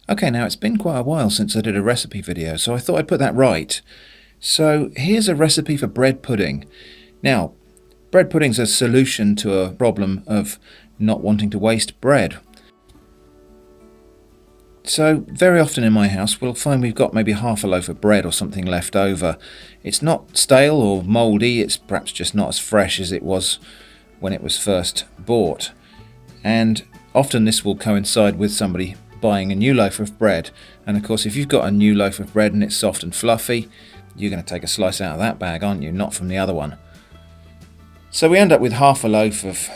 Okay, now it's been quite a while since I did a recipe video, so I thought I'd put that right. So here's a recipe for bread pudding. Now, bread pudding's a solution to a problem of not wanting to waste bread. So very often in my house we'll find we've got maybe half a loaf of bread or something left over. It's not stale or mouldy, it's perhaps just not as fresh as it was when it was first bought. And often this will coincide with somebody buying a new loaf of bread, and of course if you've got a new loaf of bread and it's soft and fluffy, you're going to take a slice out of that bag, aren't you? Not from the other one. So we end up with half a loaf of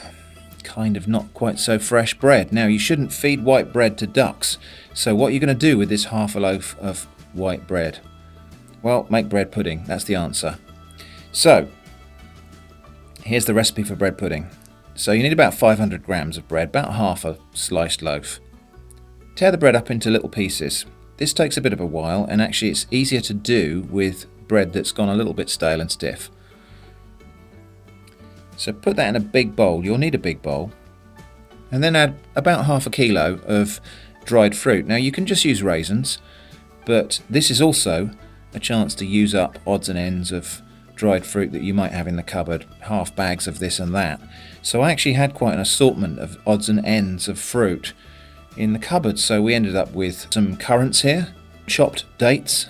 kind of not quite so fresh bread. Now you shouldn't feed white bread to ducks, so what are you going to do with this half a loaf of white bread? Well, make bread pudding, that's the answer. So here's the recipe for bread pudding. So you need about 500 grams of bread, about half a sliced loaf. Tear the bread up into little pieces. This takes a bit of a while, and actually it's easier to do with bread that's gone a little bit stale and stiff. So put that in a big bowl, you'll need a big bowl, and then add about half a kilo of dried fruit. Now you can just use raisins, but this is also a chance to use up odds and ends of dried fruit that you might have in the cupboard, half bags of this and that. So I actually had quite an assortment of odds and ends of fruit in the cupboard, so we ended up with some currants here, chopped dates,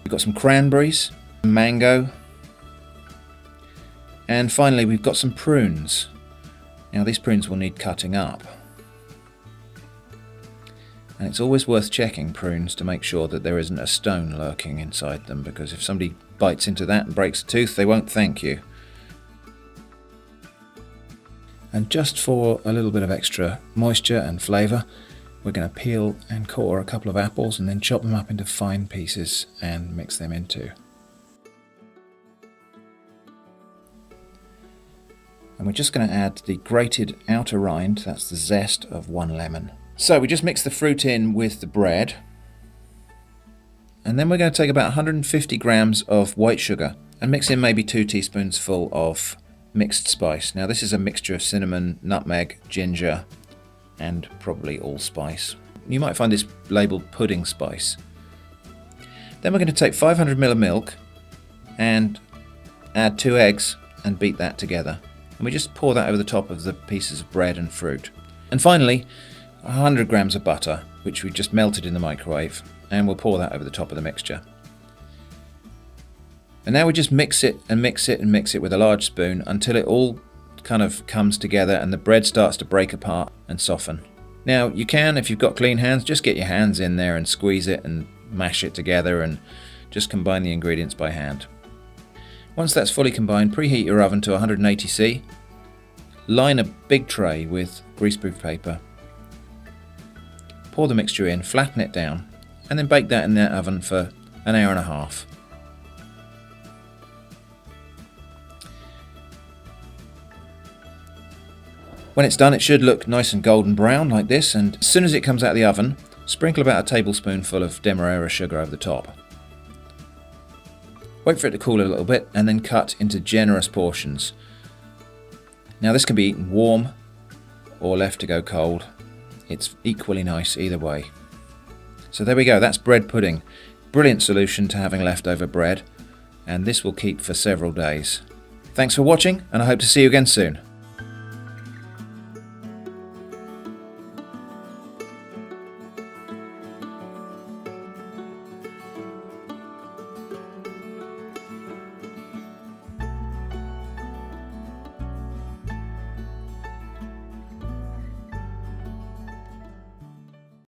we've got some cranberries, mango, and finally we've got some prunes. Now these prunes will need cutting up, and it's always worth checking prunes to make sure that there isn't a stone lurking inside them, because if somebody bites into that and breaks a tooth, they won't thank you. And just for a little bit of extra moisture and flavour, we're going to peel and core a couple of apples and then chop them up into fine pieces and mix them into. And we're just going to add the grated outer rind, that's the zest of 1 lemon. So we just mix the fruit in with the bread, and then we're going to take about 150 grams of white sugar and mix in maybe 2 teaspoons full of mixed spice. Now this is a mixture of cinnamon, nutmeg, ginger, and probably allspice. You might find this labelled pudding spice. Then we're going to take 500 ml of milk and add 2 eggs and beat that together. And we just pour that over the top of the pieces of bread and fruit. And finally, 100 grams of butter, which we just melted in the microwave, and we'll pour that over the top of the mixture. And now we just mix it and mix it and mix it with a large spoon until it all kind of comes together and the bread starts to break apart and soften. Now you can, if you've got clean hands, just get your hands in there and squeeze it and mash it together and just combine the ingredients by hand. Once that's fully combined, preheat your oven to 180°. Line a big tray with greaseproof paper. Pour the mixture in, flatten it down, and then bake that in the oven for an hour and a half. When it's done, it should look nice and golden brown like this, and as soon as it comes out of the oven, sprinkle about a tablespoonful of demerara sugar over the top. Wait for it to cool a little bit and then cut into generous portions. Now this can be eaten warm or left to go cold. It's equally nice either way. So there we go, that's bread pudding. Brilliant solution to having leftover bread, and this will keep for several days. Thanks for watching, and I hope to see you again soon.